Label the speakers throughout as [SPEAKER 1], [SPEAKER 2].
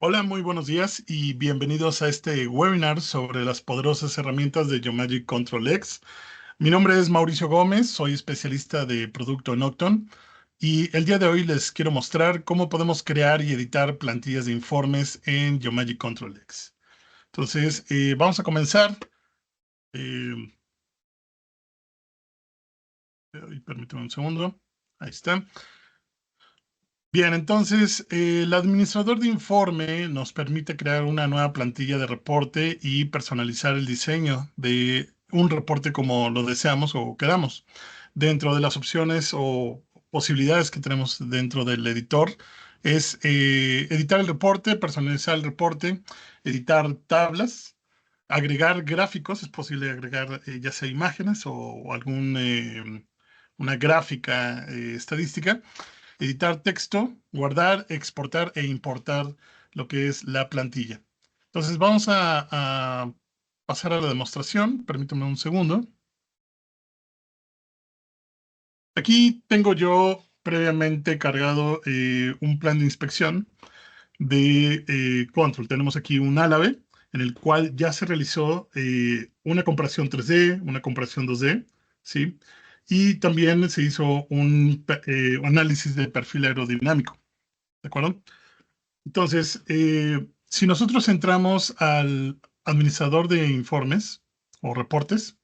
[SPEAKER 1] Hola, muy buenos días y bienvenidos a este webinar sobre las poderosas herramientas de Geomagic Control X. Mi nombre es Mauricio Gómez, soy especialista de producto en Octon y el día de hoy les quiero mostrar cómo podemos crear y editar plantillas de informes en Geomagic Control X. Entonces, vamos a comenzar. Eh, Permítame un segundo. Ahí está. Bien, entonces el administrador de informe nos permite crear una nueva plantilla de reporte y personalizar el diseño de un reporte como lo deseamos o queramos. Dentro de las opciones o posibilidades que tenemos dentro del editor es editar el reporte, personalizar el reporte, editar tablas, agregar gráficos, es posible agregar ya sea imágenes o una gráfica estadística, editar texto, guardar, exportar e importar lo que es la plantilla. Entonces vamos a pasar a la demostración. Permítame un segundo. Aquí tengo yo previamente cargado un plan de inspección de Control. Tenemos aquí un Álave en el cual ya se realizó una comparación 3D, una comparación 2D, ¿sí? Y también se hizo un análisis de perfil aerodinámico, ¿de acuerdo? Entonces, si nosotros entramos al administrador de informes o reportes,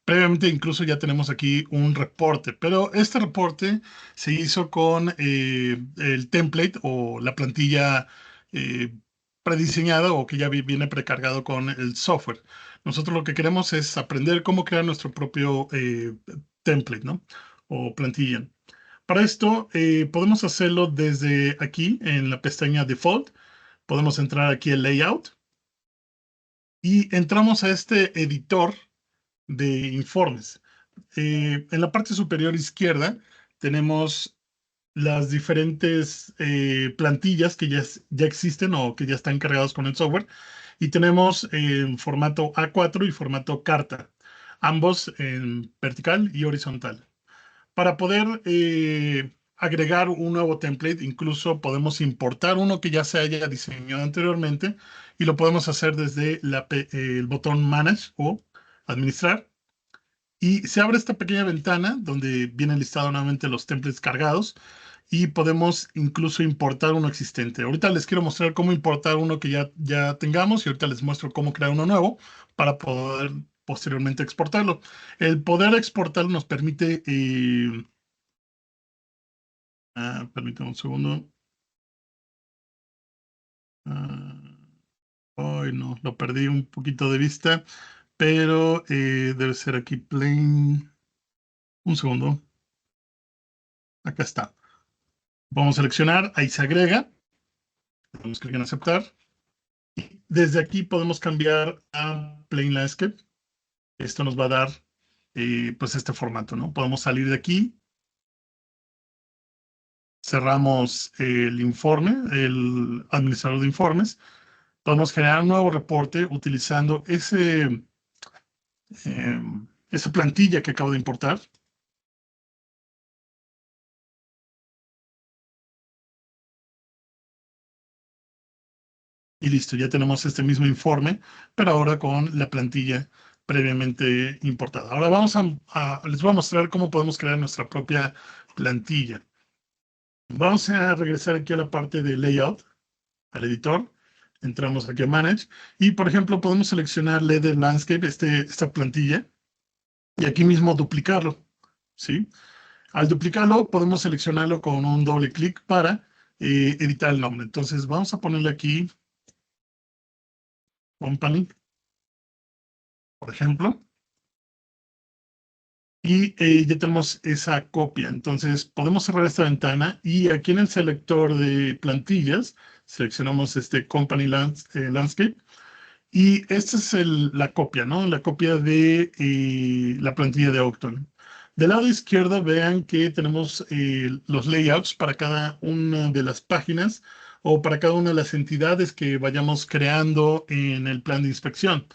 [SPEAKER 1] previamente incluso ya tenemos aquí un reporte, pero este reporte se hizo con el template o la plantilla eh, prediseñada o que ya viene precargado con el software. Nosotros lo que queremos es aprender cómo crear nuestro propio template, ¿no? O plantilla. Para esto, podemos hacerlo desde aquí en la pestaña Default. Podemos entrar aquí en Layout y entramos a este editor de informes. En la parte superior izquierda tenemos las diferentes plantillas que ya existen o que ya están cargados con el software. Y tenemos en formato A4 y formato carta, ambos en vertical y horizontal. Para poder agregar un nuevo template, incluso podemos importar uno que ya se haya diseñado anteriormente y lo podemos hacer desde el botón Manage o Administrar. Y se abre esta pequeña ventana donde vienen listados nuevamente los templates cargados y podemos incluso importar uno existente. Ahorita les quiero mostrar cómo importar uno que ya tengamos y ahorita les muestro cómo crear uno nuevo para poder posteriormente exportarlo. El poder exportarlo nos permite permítame un segundo. Ah, Ay, no, lo perdí un poquito de vista, pero debe ser aquí plain. Un segundo. Acá está. Vamos a seleccionar, ahí se agrega. Damos clic en aceptar. Desde aquí podemos cambiar a plain landscape. Esto nos va a dar pues este formato, ¿no? Podemos salir de aquí. Cerramos el informe, el administrador de informes. Podemos generar un nuevo reporte utilizando eh, esa plantilla que acabo de importar. Y listo, ya tenemos este mismo informe, pero ahora con la plantilla previamente importada. Ahora les voy a mostrar cómo podemos crear nuestra propia plantilla. Vamos a regresar aquí a la parte de Layout, al editor. Entramos aquí a Manage. Y, por ejemplo, podemos seleccionar Leather Landscape, esta plantilla, y aquí mismo duplicarlo, ¿sí? Al duplicarlo, podemos seleccionarlo con un doble clic para editar el nombre. Entonces, vamos a ponerle aquí Company, por ejemplo, y ya tenemos esa copia. Entonces, podemos cerrar esta ventana y aquí en el selector de plantillas, seleccionamos este Company Landscape. Y esta es la copia, ¿no? La copia de la plantilla de Octon. Del lado izquierdo vean que tenemos los layouts para cada una de las páginas o para cada una de las entidades que vayamos creando en el plan de inspección.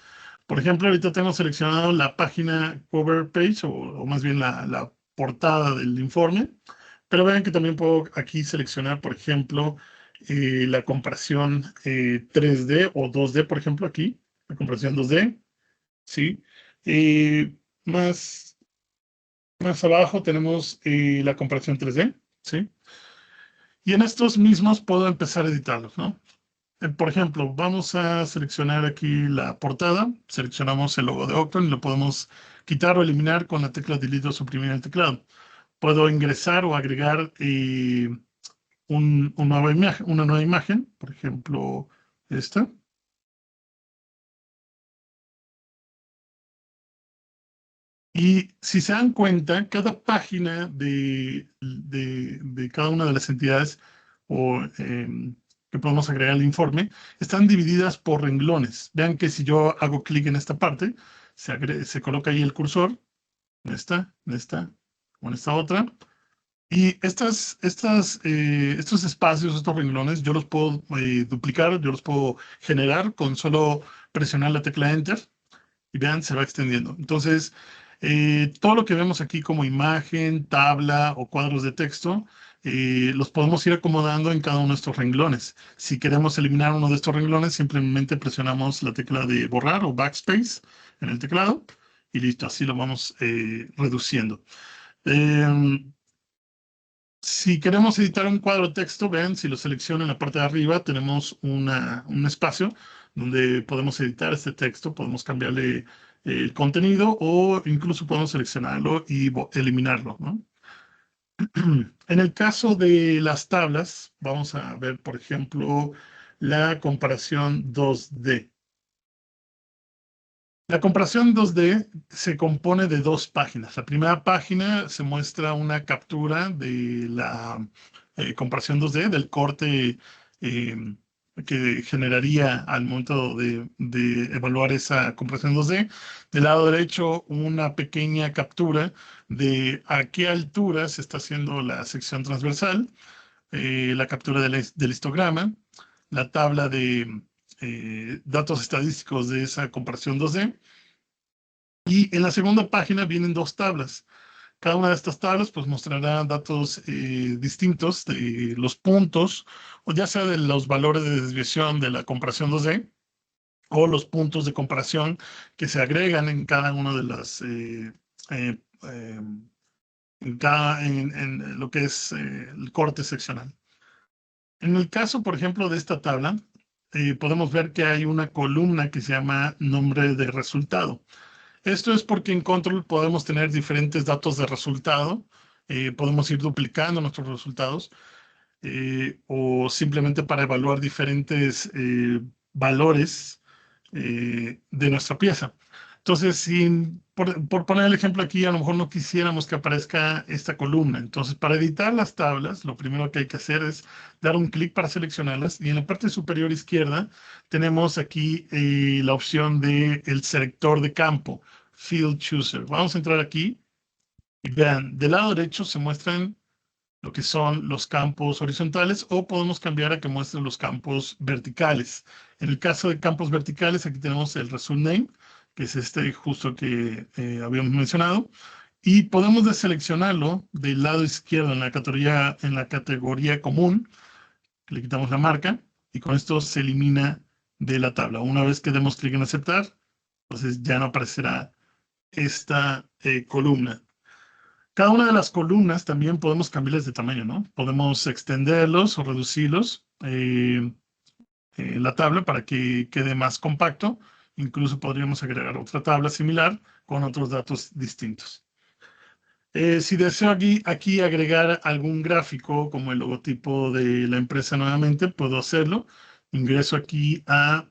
[SPEAKER 1] Por ejemplo, ahorita tengo seleccionado la página cover page o más bien la portada del informe, pero vean que también puedo aquí seleccionar, por ejemplo, la comparación 3D o 2D, por ejemplo, aquí, la comparación 2D, ¿sí? Eh, más, más abajo tenemos la comparación 3D, ¿sí? Y en estos mismos puedo empezar a editarlos, ¿no? Por ejemplo, vamos a seleccionar aquí la portada, seleccionamos el logo de Octon y lo podemos quitar o eliminar con la tecla Delete o suprimir el teclado. Puedo ingresar o agregar una nueva imagen, por ejemplo, esta. Y si se dan cuenta, cada página de cada una de las entidades o, que podemos agregar al informe están divididas por renglones. Vean que si yo hago clic en esta parte, se coloca ahí el cursor, en esta o en esta otra. Y estos espacios, estos renglones, yo los puedo duplicar, yo los puedo generar con solo presionar la tecla Enter y vean, se va extendiendo. Entonces, todo lo que vemos aquí como imagen, tabla o cuadros de texto, los podemos ir acomodando en cada uno de estos renglones. Si queremos eliminar uno de estos renglones, simplemente presionamos la tecla de borrar o backspace en el teclado y listo, así lo vamos reduciendo. Em, si queremos editar un cuadro de texto, vean, si lo selecciono en la parte de arriba, tenemos un espacio donde podemos editar este texto, podemos cambiarle el contenido o incluso podemos seleccionarlo y eliminarlo, ¿no? En el caso de las tablas, vamos a ver, por ejemplo, la comparación 2D. La comparación 2D se compone de dos páginas. La primera página se muestra una captura de la comparación 2D, del corte eh, que generaría al momento de evaluar esa comparación 2D. Del lado derecho, una pequeña captura de a qué altura se está haciendo la sección transversal, la captura del histograma, la tabla de datos estadísticos de esa comparación 2D. Y en la segunda página vienen dos tablas. Cada una de estas tablas pues mostrará datos distintos de los puntos, o ya sea de los valores de desviación de la comparación 2D, o los puntos de comparación que se agregan en cada una de las, eh, eh, en lo que es el corte seccional. En el caso, por ejemplo, de esta tabla, podemos ver que hay una columna que se llama nombre de resultado. Esto es porque en Control podemos tener diferentes datos de resultado, podemos ir duplicando nuestros resultados o simplemente para evaluar diferentes valores de nuestra pieza. Entonces, por poner el ejemplo aquí, a lo mejor no quisiéramos que aparezca esta columna. Entonces, para editar las tablas, lo primero que hay que hacer es dar un clic para seleccionarlas y en la parte superior izquierda tenemos aquí la opción de el selector de campo, Field Chooser. Vamos a entrar aquí y vean, del lado derecho se muestran lo que son los campos horizontales o podemos cambiar a que muestren los campos verticales. En el caso de campos verticales, aquí tenemos el result name, que es este justo que habíamos mencionado, y podemos deseleccionarlo del lado izquierdo en la categoría común, le quitamos la marca y con esto se elimina de la tabla. Una vez que demos clic en aceptar, entonces ya no aparecerá esta columna. Cada una de las columnas también podemos cambiarles de tamaño, ¿no? Podemos extenderlos o reducirlos la tabla para que quede más compacto. Incluso podríamos agregar otra tabla similar con otros datos distintos. Si deseo aquí agregar algún gráfico como el logotipo de la empresa nuevamente, puedo hacerlo. Ingreso aquí a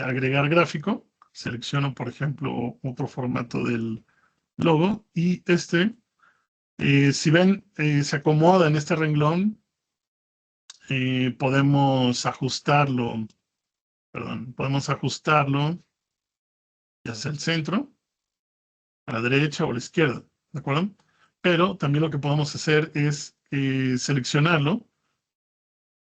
[SPEAKER 1] agregar gráfico. Selecciono, por ejemplo, otro formato del logo y si ven, se acomoda en este renglón, podemos ajustarlo, perdón, podemos ajustarlo hacia el centro, a la derecha o a la izquierda, ¿de acuerdo? Pero también lo que podemos hacer es seleccionarlo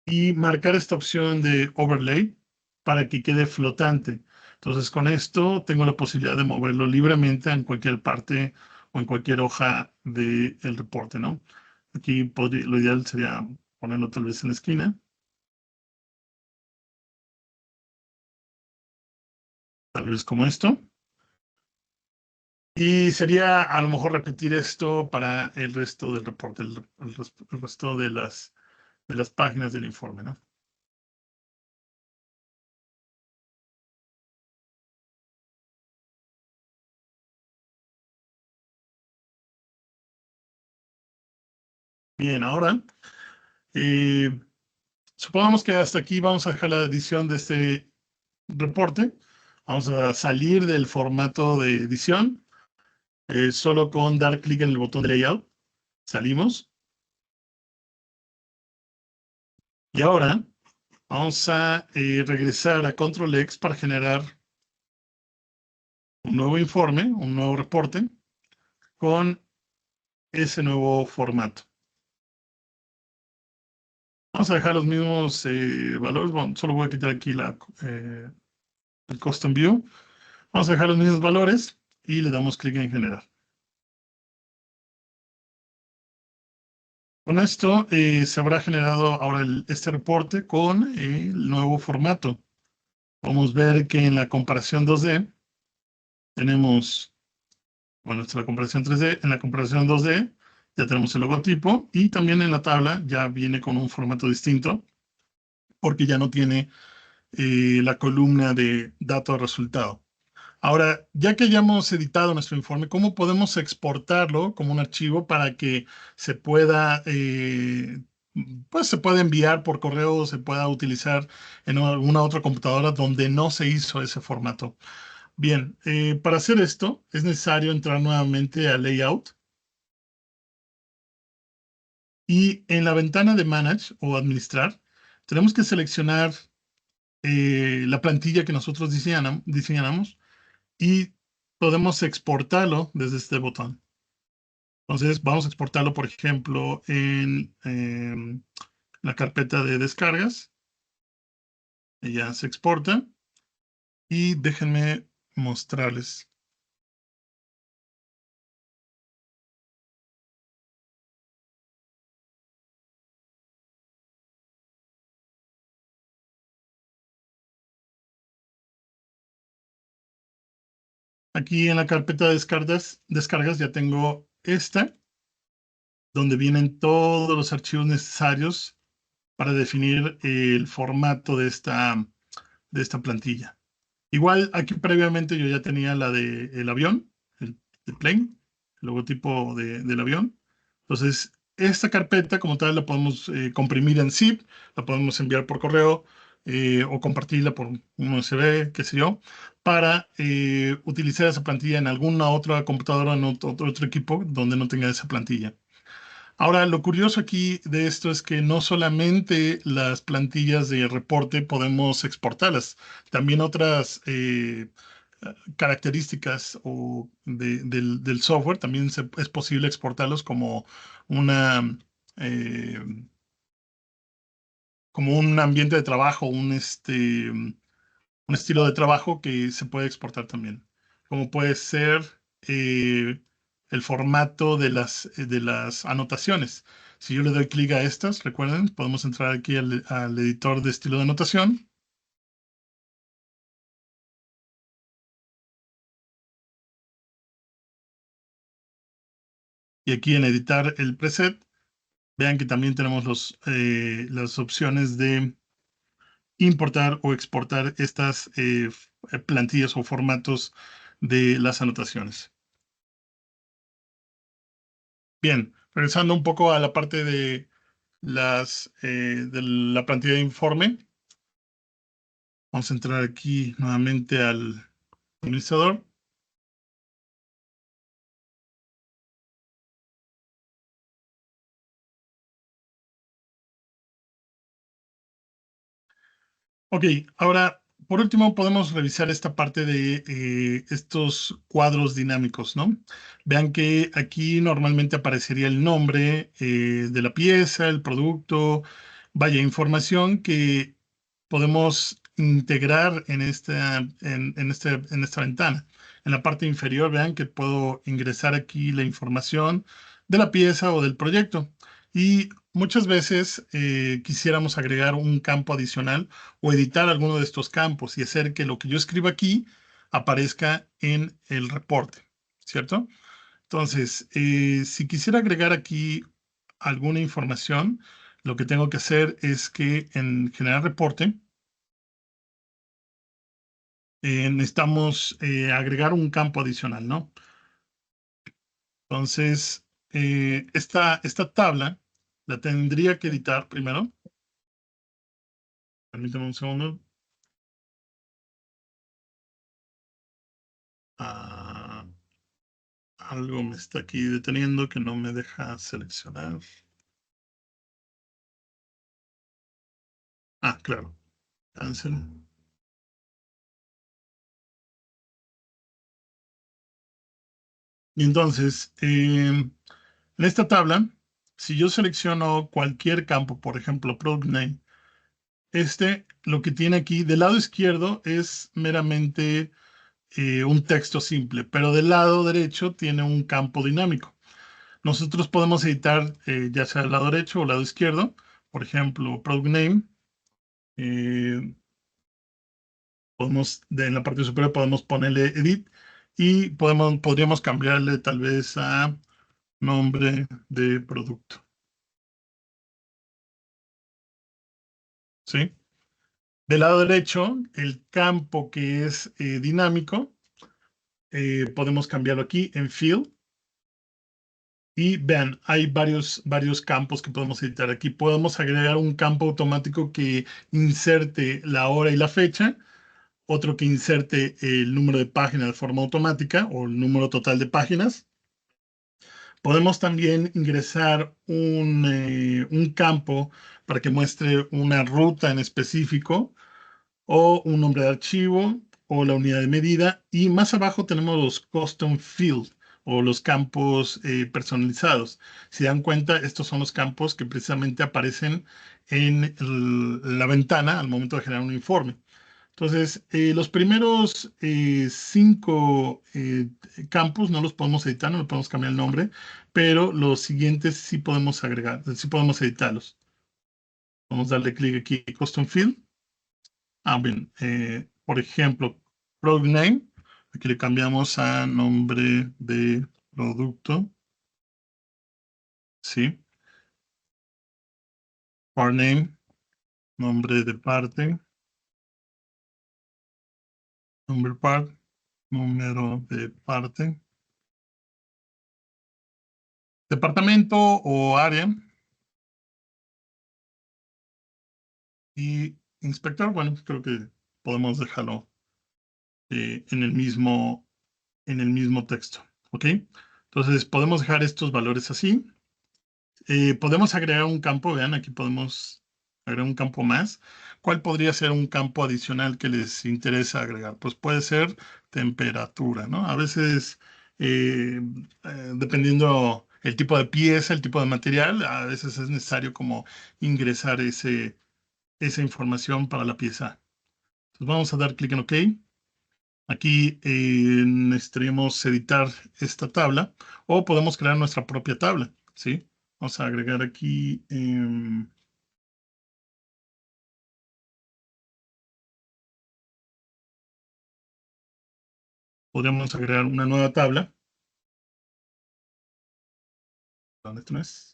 [SPEAKER 1] y marcar esta opción de overlay para que quede flotante. Entonces con esto tengo la posibilidad de moverlo libremente en cualquier parte o en cualquier hoja del reporte, ¿no? Aquí lo ideal sería ponerlo tal vez en la esquina. tal vez como esto. Y sería a lo mejor repetir esto para el resto del reporte, el resto de las páginas del informe, ¿no? Bien, ahora, eh, supongamos que hasta aquí vamos a dejar la edición de este reporte. Vamos a salir del formato de edición, solo con dar clic en el botón de layout. Salimos. Y ahora vamos a regresar a Control X para generar un nuevo informe, un nuevo reporte con ese nuevo formato. Vamos a dejar los mismos valores. Bueno, solo voy a quitar aquí el Custom View. Vamos a dejar los mismos valores y le damos clic en generar. Con esto se habrá generado ahora este reporte con el nuevo formato. Podemos ver que en la comparación 2D tenemos, bueno, esta es la comparación 3D, en la comparación 2D ya tenemos el logotipo y también en la tabla ya viene con un formato distinto porque ya no tiene la columna de dato de resultado. Ahora, ya que hayamos editado nuestro informe, ¿cómo podemos exportarlo como un archivo para que se pueda, pues se pueda enviar por correo o se pueda utilizar en alguna otra computadora donde no se hizo ese formato? Bien, para hacer esto es necesario entrar nuevamente a Layout y en la ventana de Manage o Administrar tenemos que seleccionar la plantilla que nosotros diseñamos y podemos exportarlo desde este botón. Entonces vamos a exportarlo, por ejemplo, en la carpeta de descargas. Y ya se exporta. Y déjenme mostrarles. Aquí en la carpeta de descargas ya tengo esta, donde vienen todos los archivos necesarios para definir el formato de esta plantilla. Igual aquí previamente yo ya tenía la del avión, el plane, el logotipo del avión. Entonces, esta carpeta como tal la podemos comprimir en zip, la podemos enviar por correo o compartirla por un USB, qué sé yo, para utilizar esa plantilla en alguna otra computadora, en otro equipo donde no tenga esa plantilla. Ahora, lo curioso aquí de esto es que no solamente las plantillas de reporte podemos exportarlas, también otras características del software también es posible exportarlos una, eh, como un ambiente de trabajo, un estilo de trabajo que se puede exportar también, como puede ser eh, el formato de las anotaciones. Si yo le doy clic a estas, recuerden, podemos entrar aquí al editor de estilo de anotación y aquí en editar el preset, vean que también tenemos las opciones de importar o exportar estas plantillas o formatos de las anotaciones. Bien, regresando un poco a la parte de la plantilla de informe. Vamos a entrar aquí nuevamente al administrador. Ok, ahora, por último, podemos revisar esta parte de estos cuadros dinámicos, ¿no? Vean que aquí normalmente aparecería el nombre de la pieza, el producto, vaya, información que podemos integrar en esta ventana. En la parte inferior, vean que puedo ingresar aquí la información de la pieza o del proyecto. Y muchas veces quisiéramos agregar un campo adicional o editar alguno de estos campos y hacer que lo que yo escriba aquí aparezca en el reporte, ¿cierto? Entonces, si quisiera agregar aquí alguna información, lo que tengo que hacer es que en generar reporte, necesitamos agregar un campo adicional, ¿no? Entonces, esta tabla la tendría que editar primero. Permítame un segundo. Ah, algo me está aquí deteniendo que no me deja seleccionar. Ah, claro. Cancel. Y entonces, en esta tabla, si yo selecciono cualquier campo, por ejemplo, Product Name, lo que tiene aquí del lado izquierdo es meramente un texto simple, pero del lado derecho tiene un campo dinámico. Nosotros podemos editar ya sea el lado derecho o el lado izquierdo. Por ejemplo, Product Name. En la parte superior podemos ponerle Edit y podríamos cambiarle tal vez a nombre de producto. ¿Sí? Del lado derecho, el campo que es dinámico, podemos cambiarlo aquí en Field. Y vean, hay varios campos que podemos editar. Aquí podemos agregar un campo automático que inserte la hora y la fecha, otro que inserte el número de páginas de forma automática o el número total de páginas. Podemos también ingresar un campo para que muestre una ruta en específico o un nombre de archivo o la unidad de medida. Y más abajo tenemos los custom fields o los campos personalizados. Si dan cuenta, estos son los campos que precisamente aparecen en la ventana al momento de generar un informe. Entonces, los primeros 5 campos no los podemos editar, no le podemos cambiar el nombre, pero los siguientes sí podemos agregar, sí podemos editarlos. Vamos a darle clic aquí, Custom Field. Ah, bien. Por ejemplo, Product Name. Aquí le cambiamos a nombre de producto. Sí. Part Name, nombre de parte. Number part, número de parte. Departamento o área. Y inspector, bueno, creo que podemos dejarlo en el mismo texto. ¿Ok? Entonces, podemos dejar estos valores así. Podemos agregar un campo, vean, aquí podemos agregar un campo más. ¿Cuál podría ser un campo adicional que les interesa agregar? Pues puede ser temperatura, ¿no? A veces, dependiendo el tipo de pieza, el tipo de material, a veces es necesario como ingresar esa información para la pieza. Entonces vamos a dar clic en OK. Aquí necesitaríamos editar esta tabla o podemos crear nuestra propia tabla, ¿sí? Vamos a agregar aquí, podríamos agregar una nueva tabla. ¿Dónde esto no es?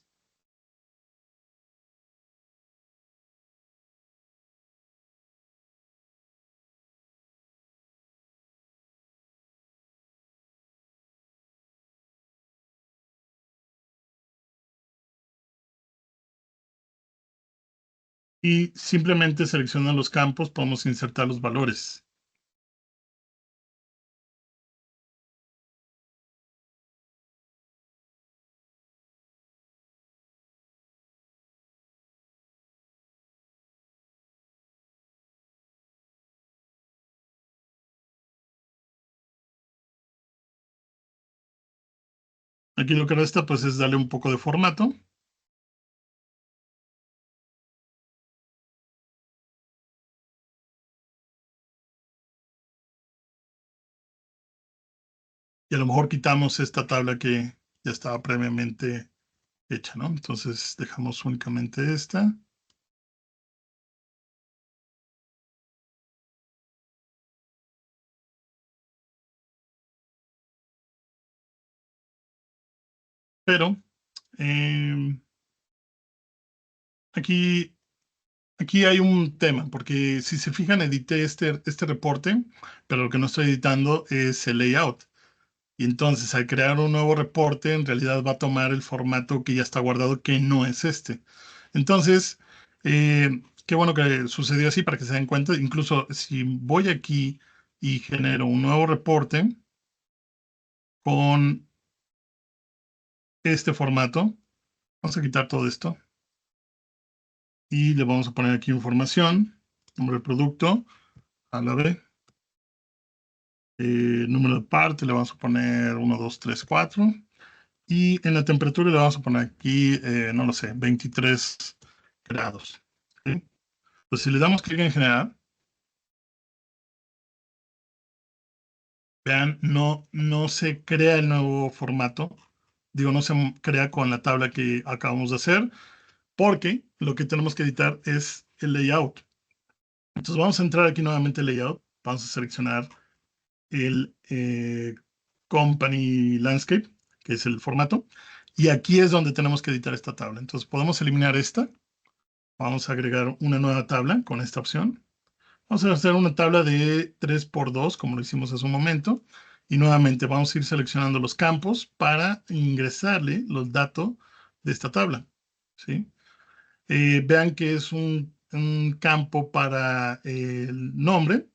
[SPEAKER 1] Y simplemente seleccionando los campos podemos insertar los valores. Aquí lo que resta pues es darle un poco de formato. Y a lo mejor quitamos esta tabla que ya estaba previamente hecha, ¿no? Entonces dejamos únicamente esta. Pero aquí, aquí hay un tema, porque si se fijan, edité este reporte, pero lo que no estoy editando es el layout. Y entonces, al crear un nuevo reporte, en realidad va a tomar el formato que ya está guardado, que no es este. Entonces, qué bueno que sucedió así para que se den cuenta. Incluso si voy aquí y genero un nuevo reporte con este formato, vamos a quitar todo esto y le vamos a poner aquí información, nombre del producto, a la B, número de parte, le vamos a poner 1, 2, 3, 4. Y en la temperatura le vamos a poner aquí, no lo sé, 23 grados. ¿Sí? Pues si le damos clic en generar, vean, no se crea el nuevo formato. Digo, no se crea con la tabla que acabamos de hacer, porque lo que tenemos que editar es el layout. Entonces vamos a entrar aquí nuevamente al layout. Vamos a seleccionar el Company Landscape, que es el formato. Y aquí es donde tenemos que editar esta tabla. Entonces podemos eliminar esta. Vamos a agregar una nueva tabla con esta opción. Vamos a hacer una tabla de 3 por 2, como lo hicimos hace un momento. Y nuevamente vamos a ir seleccionando los campos para ingresarle los datos de esta tabla. ¿Sí? Vean que es un campo para el nombre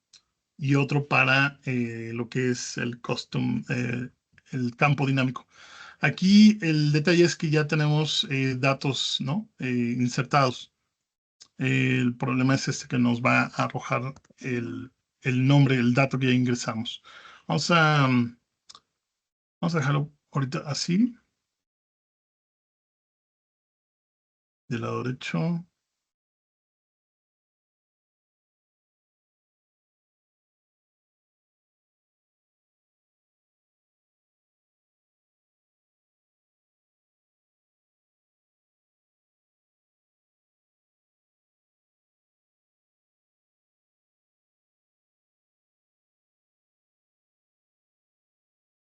[SPEAKER 1] y otro para lo que es el custom, el campo dinámico. Aquí el detalle es que ya tenemos datos, ¿no? Insertados. El problema es este que nos va a arrojar el nombre, el dato que ya ingresamos. Vamos a, vamos a dejarlo ahorita así, del lado derecho.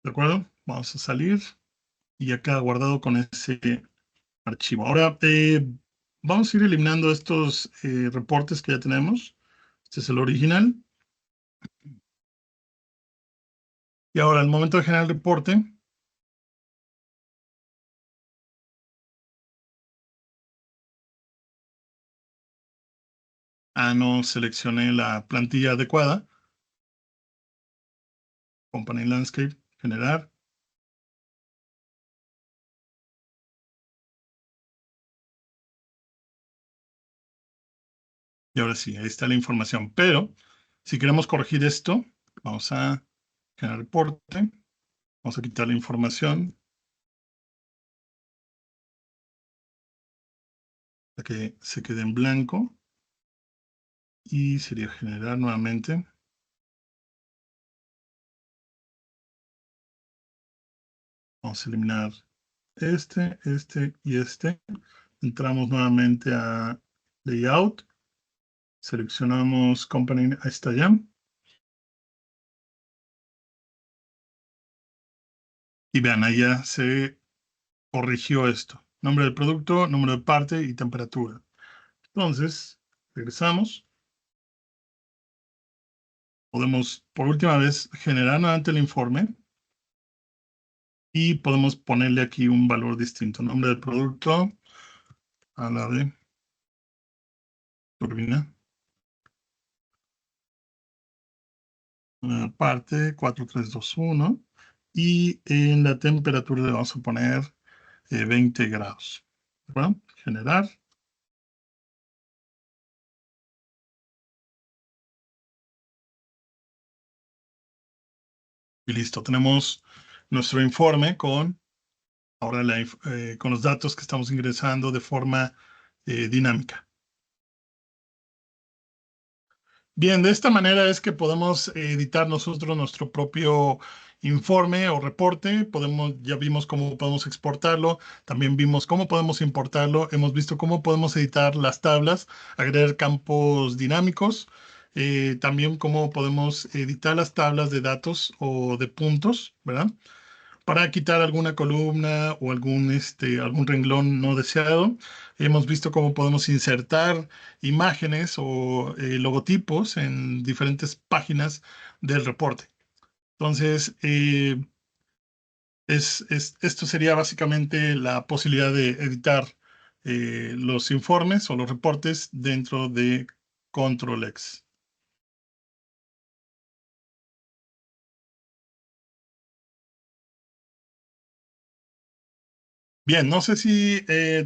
[SPEAKER 1] ¿De acuerdo? Vamos a salir y ya queda guardado con ese archivo. Ahora, vamos a ir eliminando estos reportes que ya tenemos. Este es el original. Y ahora, al momento de generar el reporte, no seleccioné la plantilla adecuada. Company Landscape, generar. Y ahora sí, ahí está la información. Pero si queremos corregir esto, vamos a generar reporte. Vamos a quitar la información para que se quede en blanco. Y sería generar nuevamente. Vamos a eliminar este y este. Entramos nuevamente a Layout. Seleccionamos Company, ahí está ya. Y vean, ahí ya se corrigió esto. Nombre del producto, número de parte y temperatura. Entonces, regresamos. Podemos, por última vez, generar nuevamente el informe y podemos ponerle aquí un valor distinto. Nombre del producto, a la de turbina. Parte 4321. Y en la temperatura le vamos a poner 20 grados. Bueno, generar. Y listo, tenemos nuestro informe con, ahora con los datos que estamos ingresando de forma dinámica. Bien, de esta manera es que podemos editar nosotros nuestro propio informe o reporte. Ya vimos cómo podemos exportarlo, también vimos cómo podemos importarlo, hemos visto cómo podemos editar las tablas, agregar campos dinámicos, también cómo podemos editar las tablas de datos o de puntos, ¿verdad? para quitar alguna columna o algún renglón no deseado. Hemos visto cómo podemos insertar imágenes o logotipos en diferentes páginas del reporte. Entonces, esto sería básicamente la posibilidad de editar los informes o los reportes dentro de Control X. Bien, no sé si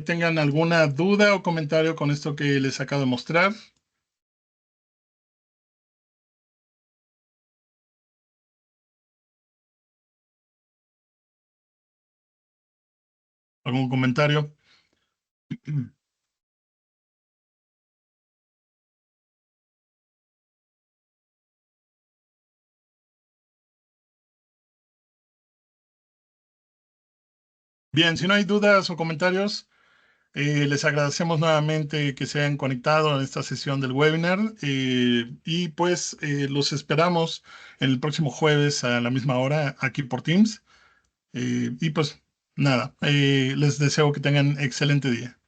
[SPEAKER 1] tengan alguna duda o comentario con esto que les acabo de mostrar. ¿Algún comentario? Bien, si no hay dudas o comentarios, les agradecemos nuevamente que se hayan conectado en esta sesión del webinar y pues los esperamos el próximo jueves a la misma hora aquí por Teams. Y pues nada, les deseo que tengan excelente día.